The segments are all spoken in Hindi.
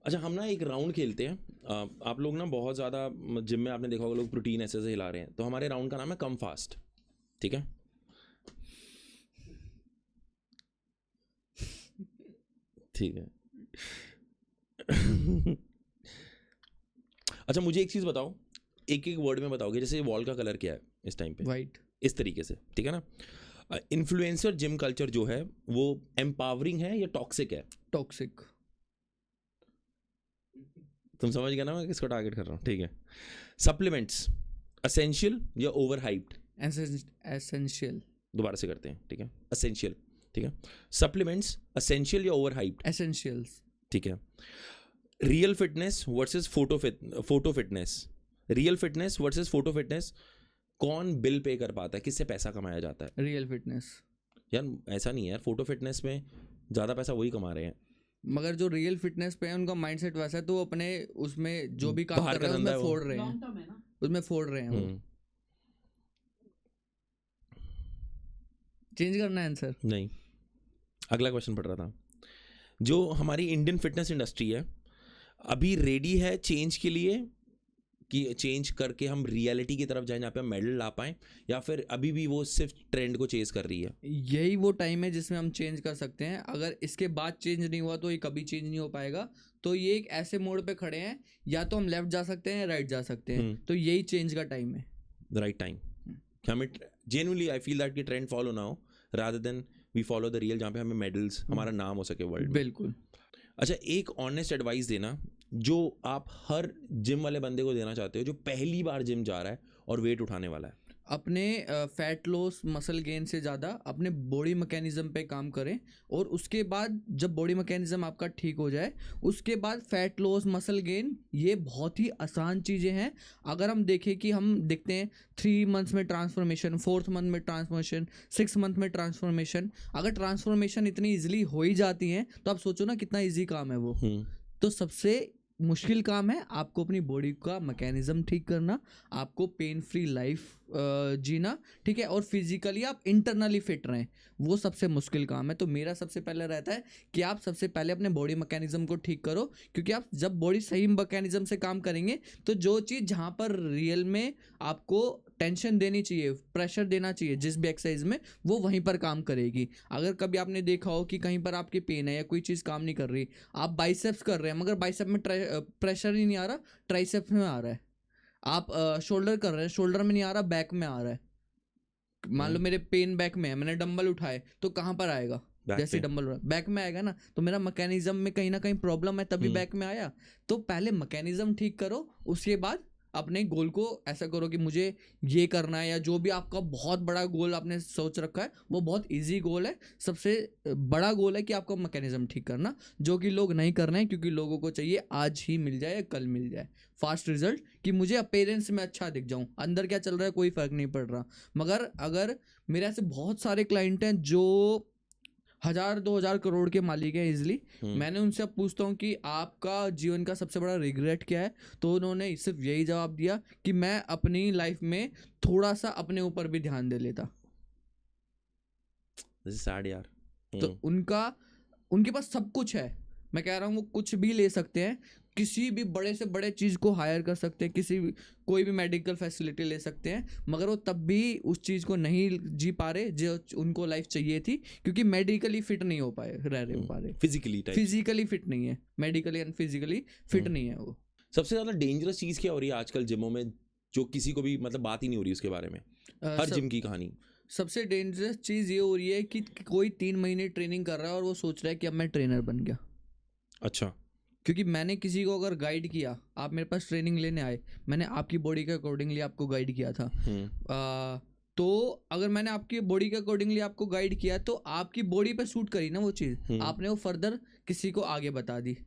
अच्छा, हम ना एक राउंड खेलते हैं। आप लोग ना बहुत ज़्यादा जिम में आपने देखा होगा लोग प्रोटीन ऐसे ऐसे हिला रहे हैं, तो हमारे राउंड का नाम है कम फास्ट। ठीक है? ठीक है। अच्छा, मुझे एक चीज़ बताओ, एक एक वर्ड में बताओगे, जैसे वॉल का कलर क्या है इस टाइम पे, वाइट। इस तरीके से, ठीक है ना? इन्फ्लुएंसर जिम कल्चर जो है वो एम्पावरिंग है या टॉक्सिक है? टॉक्सिक। तुम समझ गए ना मैं किसको टारगेट कर रहा हूँ? ठीक है। सप्लीमेंट्स असेंशियल या ओवर हाइप्ड? एसेंशियल। दोबारा से करते हैं, ठीक है? असेंशियल, ठीक है। सप्लीमेंट्स असेंशियल या ओवर हाइप्ड? एसेंशियल्स। ठीक है। Real fitness versus photo fitness, real fitness versus photo fitness, कौन बिल पे कर पाता है, किससे पैसा कमाया जाता है? Real fitness. यार ऐसा नहीं है यार, फोटो फिटनेस में ज़्यादा पैसा वही कमा रहे हैं। मगर जो रियल फिटनेस पे है उनका माइंडसेट वैसा है, तो वो अपने उसमें जो भी काम बाहर कर का रहे हैं धंधा है उसमें वो। फोड़ रहे लॉन्ग हैं, टर्म है ना। उसमें फोड़ रहे हैं वो। चेंज करना है आंसर। नहीं, अगला क्वेश्चन पढ़ रहा था। जो हमारी इंडियन फिटनेस इंडस्ट्री है अभी रेडी है चेंज के लिए, कि चेंज करके हम रियलिटी की तरफ जाएं जहाँ पे हम मेडल ला पाएं, या फिर अभी भी वो सिर्फ ट्रेंड को चेज कर रही है? यही वो टाइम है जिसमें हम चेंज कर सकते हैं। अगर इसके बाद चेंज नहीं हुआ तो ये कभी चेंज नहीं हो पाएगा। तो ये एक ऐसे मोड़ पे खड़े हैं, या तो हम लेफ्ट जा सकते हैं या राइट जा सकते हैं, तो यही चेंज का टाइम है। The right time. हमें जेन्युइनली आई फील दैट कि ट्रेंड फॉलो ना हो, rather than we follow the real, जहाँ पे हमें मेडल्स, हमारा नाम हो सके वर्ल्ड में। बिल्कुल। अच्छा, एक ऑनेस्ट एडवाइस देना जो आप हर जिम वाले बंदे को देना चाहते हो जो पहली बार जिम जा रहा है और वेट उठाने वाला है। अपने फैट लॉस मसल गेन से ज़्यादा अपने बॉडी मैकेनिज्म पे काम करें, और उसके बाद जब बॉडी मैकेनिज्म आपका ठीक हो जाए उसके बाद फैट लॉस मसल गेन, ये बहुत ही आसान चीज़ें हैं। अगर हम देखें कि हम देखते हैं 3 मंथ्स में ट्रांसफॉर्मेशन, 4th मंथ में ट्रांसफॉर्मेशन, 6 मंथ में ट्रांसफॉर्मेशन, अगर ट्रांसफॉर्मेशन इतनी ईजिली हो ही जाती हैं तो आप सोचो ना कितना ईजी काम है वो। तो सबसे मुश्किल काम है आपको अपनी बॉडी का मैकेनिज्म ठीक करना, आपको पेन फ्री लाइफ जीना, ठीक है, और फिजिकली आप इंटरनली फिट रहें, वो सबसे मुश्किल काम है। तो मेरा सबसे पहले रहता है कि आप सबसे पहले अपने बॉडी मैकेनिज्म को ठीक करो, क्योंकि आप जब बॉडी सही मैकेनिज्म से काम करेंगे तो जो चीज़ जहाँ पर रियल में आपको टेंशन देनी चाहिए, प्रेशर देना चाहिए जिस भी एक्सरसाइज में, वो वहीं पर काम करेगी। अगर कभी आपने देखा हो कि कहीं पर आपकी पेन है या कोई चीज़ काम नहीं कर रही, आप बाइसेप्स कर रहे हैं मगर बाइसेप में प्रेशर ही नहीं आ रहा, ट्राइसेप्स में आ रहा है। आप शोल्डर कर रहे हैं, शोल्डर में नहीं आ रहा, बैक में आ रहा है। मान लो मेरे पेन बैक में है, मैंने डंबल उठाए तो कहाँ पर आएगा? जैसे डंबल बैक में आएगा ना, तो मेरा मैकेनिज्म में कहीं ना कहीं प्रॉब्लम है, तभी बैक में आया। तो पहले मैकेनिज्म ठीक करो, उसके बाद अपने गोल को ऐसा करो कि मुझे ये करना है, या जो भी आपका बहुत बड़ा गोल आपने सोच रखा है वो बहुत इजी गोल है। सबसे बड़ा गोल है कि आपको मैकेनिज्म ठीक करना, जो कि लोग नहीं कर रहे हैं, क्योंकि लोगों को चाहिए आज ही मिल जाए या कल मिल जाए फास्ट रिजल्ट, कि मुझे अपीयरेंस में अच्छा दिख जाऊं, अंदर क्या चल रहा है कोई फर्क नहीं पड़ रहा। मगर अगर मेरे ऐसे बहुत सारे क्लाइंट हैं जो 1000-2000 करोड़ के मालिक हैं इजिली, मैंने उनसे अब पूछता हूँ कि आपका जीवन का सबसे बड़ा रिग्रेट क्या है, तो उन्होंने सिर्फ यही जवाब दिया कि मैं अपनी लाइफ में थोड़ा सा अपने ऊपर भी ध्यान दे लेता। सैड यार। तो उनके पास सब कुछ है, मैं कह रहा हूँ वो कुछ भी ले सकते हैं, किसी भी बड़े से बड़े चीज़ को हायर कर सकते हैं, कोई भी मेडिकल फैसिलिटी ले सकते हैं, मगर वो तब भी उस चीज़ को नहीं जी पा रहे जो उनको लाइफ चाहिए थी, क्योंकि मेडिकली फिट नहीं हो पा रहे, फिजिकली फिट नहीं है, मेडिकली एंड फिजिकली फिट नहीं है वो। सबसे ज़्यादा डेंजरस चीज़ क्या हो रही है आजकल जिमों में, जो किसी को भी मतलब बात ही नहीं हो रही उसके बारे में, हर जिम की कहानी? सबसे डेंजरस चीज़ ये हो रही है कि कोई 3 महीने ट्रेनिंग कर रहा है और वो सोच रहा है कि अब मैं ट्रेनर बन गया। अच्छा। क्योंकि मैंने किसी को अगर गाइड किया, आप मेरे पास ट्रेनिंग लेने आए, मैंने आपकी बॉडी के अकॉर्डिंगली आपको गाइड किया था, तो अगर मैंने आपकी बॉडी के अकॉर्डिंगली आपको गाइड किया तो आपकी बॉडी पे सूट करी ना वो चीज़, आपने वो फर्दर किसी को आगे बता दी,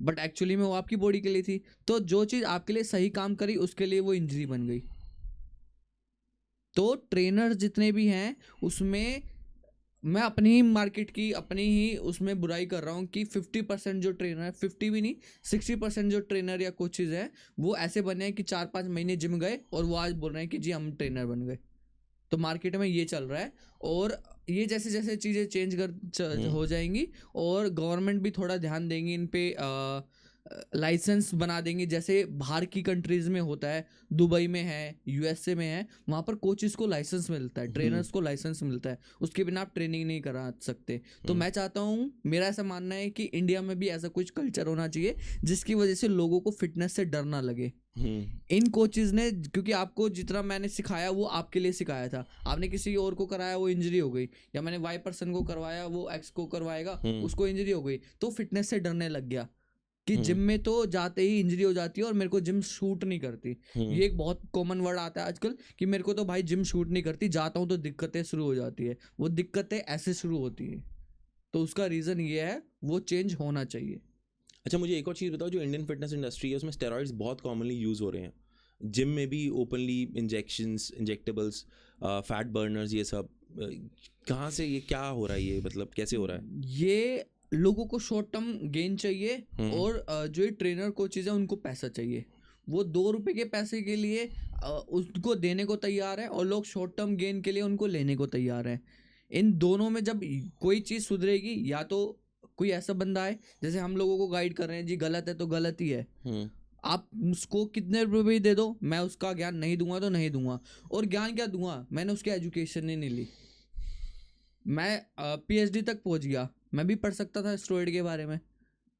बट एक्चुअली में वो आपकी बॉडी के लिए थी। तो जो चीज़ आपके लिए सही काम करी उसके लिए वो इंजरी बन गई। तो ट्रेनर जितने भी हैं उसमें मैं अपनी ही मार्केट की अपनी ही उसमें बुराई कर रहा हूँ कि 50% जो ट्रेनर है, 50 भी नहीं 60% जो ट्रेनर या कोचेज हैं वो ऐसे बने हैं कि 4-5 महीने जिम गए और वो आज बोल रहे हैं कि जी हम ट्रेनर बन गए। तो मार्केट में ये चल रहा है, और ये जैसे जैसे चीज़ें हो जाएंगी और गवर्नमेंट भी थोड़ा ध्यान देंगी इन पे, लाइसेंस बना देंगे जैसे बाहर की कंट्रीज में होता है, दुबई में है, यूएसए में है, वहाँ पर कोचेस को लाइसेंस मिलता है, ट्रेनर्स को लाइसेंस मिलता है, उसके बिना आप ट्रेनिंग नहीं करा सकते। तो मैं चाहता हूँ, मेरा ऐसा मानना है कि इंडिया में भी ऐसा कुछ कल्चर होना चाहिए जिसकी वजह से लोगों को फिटनेस से डर ना लगे। इन कोचेज ने, क्योंकि आपको जितना मैंने सिखाया वो आपके लिए सिखाया था, आपने किसी और को कराया वो इंजरी हो गई, या मैंने वाई पर्सन को करवाया वो एक्स को करवाएगा उसको इंजरी हो गई, तो फिटनेस से डरने लग गया कि जिम में तो जाते ही इंजरी हो जाती है और मेरे को जिम शूट नहीं करती। ये एक बहुत कॉमन वर्ड आता है आजकल कि मेरे को तो भाई जिम शूट नहीं करती, जाता हूँ तो दिक्कतें शुरू हो जाती है। वो दिक्कतें ऐसे शुरू होती है, तो उसका रीज़न ये है, वो चेंज होना चाहिए। अच्छा, मुझे एक और चीज़ बताओ, जो इंडियन फिटनेस इंडस्ट्री है उसमें स्टेरॉइड्स बहुत कॉमनली यूज़ हो रहे हैं, जिम में भी openly injections, injectables, fat Berners, ये सब कहाँ से, ये क्या हो रहा है, ये मतलब कैसे हो रहा है? ये लोगों को शॉर्ट टर्म गेन चाहिए और जो ये ट्रेनर कोचेज है उनको पैसा चाहिए। वो 2 रुपए के पैसे के लिए उसको देने को तैयार है और लोग शॉर्ट टर्म गेन के लिए उनको लेने को तैयार है। इन दोनों में जब कोई चीज़ सुधरेगी, या तो कोई ऐसा बंदा है जैसे हम लोगों को गाइड कर रहे हैं, जी गलत है तो गलत ही है, आप उसको कितने रुपए भी दे दो, मैं उसका ज्ञान नहीं दूंगा तो नहीं दूंगा। और ज्ञान क्या दूंगा, मैंने उसकी एजुकेशन ही नहीं ली। मैं पीएचडी तक पहुंच गया, मैं भी पढ़ सकता था स्टेरॉइड के बारे में,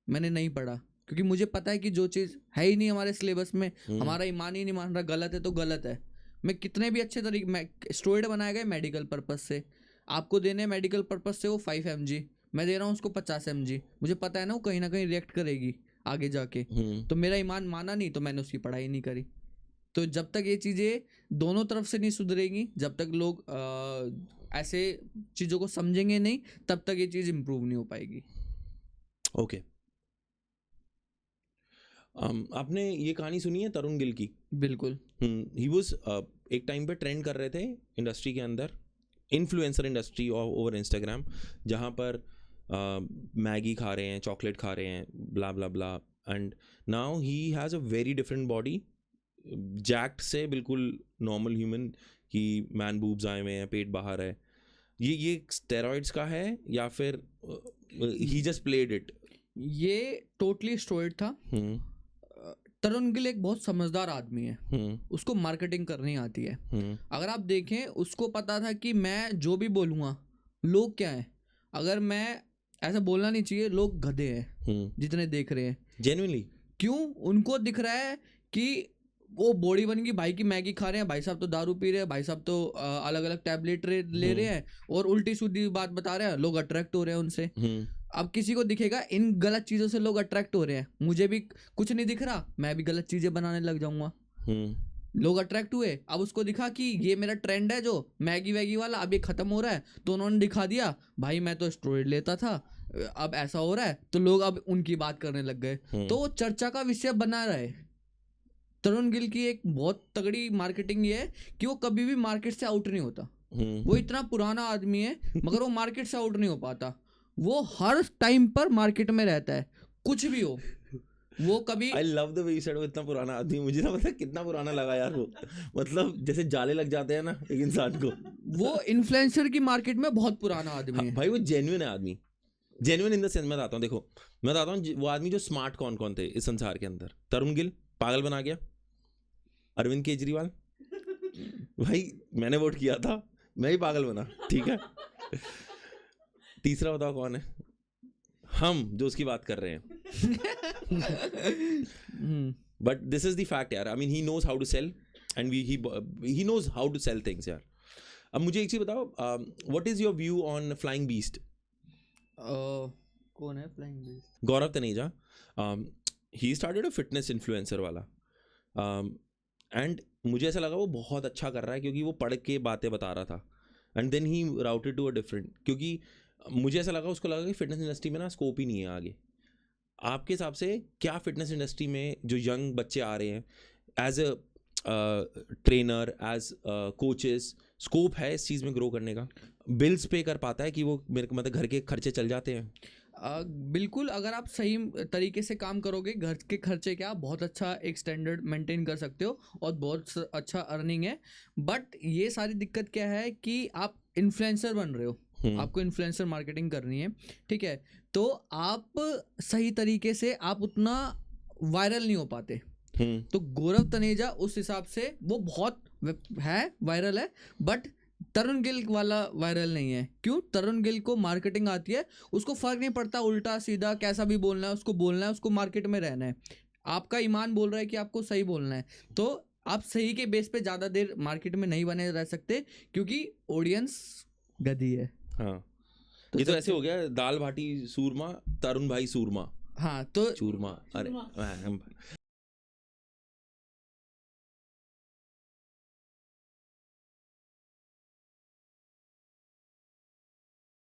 मैंने नहीं पढ़ा क्योंकि मुझे पता है कि जो चीज़ है ही नहीं हमारे सिलेबस में, हमारा ईमान ही नहीं मान रहा, गलत है तो गलत है। मैं कितने भी अच्छे तरीके, स्टेरॉइड बनाए गए मेडिकल पर्पस से, आपको देने मेडिकल पर्पस से वो 5 mg, मैं दे रहा हूँ उसको 50 mg, मुझे पता है ना वो कहीं ना कहीं रिएक्ट करेगी आगे जाके, तो मेरा ईमान माना नहीं तो मैंने उसकी पढ़ाई नहीं करी। तो जब तक ये चीज़ें दोनों तरफ से नहीं सुधरेंगी, जब तक लोग ऐसे चीज़ों को समझेंगे नहीं, तब तक ये चीज़ इम्प्रूव नहीं हो पाएगी। ओके। आपने ये कहानी सुनी है तरुण गिल की? बिल्कुल। ही वाज एक टाइम पे ट्रेंड कर रहे थे इंडस्ट्री के अंदर, इन्फ्लुएंसर इंडस्ट्री ओवर इंस्टाग्राम, जहाँ पर मैगी खा रहे हैं, चॉकलेट खा रहे हैं, blah blah blah, and now he has a very different body, जैक्ट से बिल्कुल नॉर्मल ह्यूमन की मैन बूब्स आए हुए हैं, पेट बाहर है। ये स्टेरॉइड्स का है या फिर ही जस्ट प्लेड इट? ये टोटली स्टेरॉइड था। तरुण गिल एक बहुत समझदार आदमी है, उसको मार्केटिंग करनी आती है। अगर आप देखें, उसको पता था कि मैं जो भी बोलूँगा, लोग क्या है, अगर मैं ऐसा बोलना नहीं चाहिए, लोग गधे हैं जितने देख रहे हैं। जेन्युइनली क्यों? उनको दिख रहा है कि वो बॉडी बन गई, भाई की मैगी खा रहे हैं, भाई साहब तो दारू पी रहे हैं, भाई साहब तो अलग अलग टैबलेट ले रहे हैं और उल्टी सीधी बात बता रहे हैं, लोग अट्रैक्ट हो रहे हैं उनसे। अब किसी को दिखेगा इन गलत चीज़ों से लोग अट्रैक्ट हो रहे हैं, मुझे भी कुछ नहीं दिख रहा, मैं भी गलत चीज़ें बनाने लग जाऊंगा। लोग अट्रैक्ट हुए, अब उसको दिखा कि ये मेरा ट्रेंड है जो मैगी वैगी वाला, अब ये खत्म हो रहा है, तो उन्होंने दिखा दिया, भाई मैं तो स्टेरॉइड लेता था, अब ऐसा हो रहा है, तो लोग अब उनकी बात करने लग गए, तो वो चर्चा का विषय बना रहे। तरुण गिल की एक बहुत तगड़ी मार्केटिंग ये है कि वो कभी भी मार्केट से आउट नहीं होता। वो इतना पुराना आदमी है मगर वो मार्केट से आउट नहीं हो पाता, वो हर टाइम पर मार्केट में रहता है, कुछ भी हो। वो कभी, I love the way you said वो इतना पुराना आदमी, मुझे ना पता कितना पुराना लगा यार वो, मतलब जैसे जाले लग जाते हैं ना एक इंसान को। वो इन्फ्लुएंसर की मार्केट में बहुत पुराना आदमी है। भाई वो जेन्युइन है आदमी, जेन्युइन इन द सेंस। मैं बताता हूँ, देखो मैं बताता हूँ वो आदमी जो स्मार्ट कौन कौन थे इस संसार के अंदर। तरुण गिल पागल बना गया, अरविंद केजरीवाल, भाई मैंने वोट किया था, मैं ही पागल बना, ठीक है। तीसरा बताओ कौन है? हम जो उसकी बात कर रहे हैं। But this is the fact यार, I mean he knows how to sell and he knows how to sell things यार। अब मुझे एक चीज बताओ, what is your view on flying beast? कौन है flying beast? Gaurav Taneja. He started a fitness influencer वाला, एंड मुझे ऐसा लगा वो बहुत अच्छा कर रहा है क्योंकि वो पढ़ के बातें बता रहा था, and then he routed to a different, क्योंकि मुझे ऐसा लगा, उसको लगा कि फिटनेस इंडस्ट्री में ना स्कोप ही नहीं है आगे। आपके हिसाब से क्या फिटनेस इंडस्ट्री में जो यंग बच्चे आ रहे हैं as a trainer, as coaches, scope है इस चीज़ में ग्रो करने का? बिल्स पे कर पाता है कि वो मेरे को, मतलब घर के खर्चे चल जाते हैं? बिल्कुल, अगर आप सही तरीके से काम करोगे, घर के खर्चे क्या, बहुत अच्छा एक स्टैंडर्ड मेंटेन कर सकते हो और बहुत अच्छा अर्निंग है। बट ये सारी दिक्कत क्या है कि आप इन्फ्लुएंसर बन रहे हो, आपको इन्फ्लुएंसर मार्केटिंग करनी है, ठीक है, तो आप सही तरीके से आप उतना वायरल नहीं हो पाते। तो गौरव तनेजा उस हिसाब से वो बहुत है वायरल है, बट तरुण गिल वाला वायरल नहीं है। क्यों? तरुण गिल को मार्केटिंग आती है, उसको फर्क नहीं पड़ता उल्टा सीधा कैसा भी बोलना है, उसको बोलना है, उसको मार्केट में रहना है। आपका ईमान बोल रहा है कि आपको सही बोलना है, तो आप सही के बेस पे ज़्यादा देर मार्केट में नहीं बने रह सकते, क्योंकि ऑडियंस गधी है। हाँ, ये तो ऐसे हो गया दाल बाटी सूरमा, तरुण भाई सूरमा। हाँ, तो चूरमा, अरे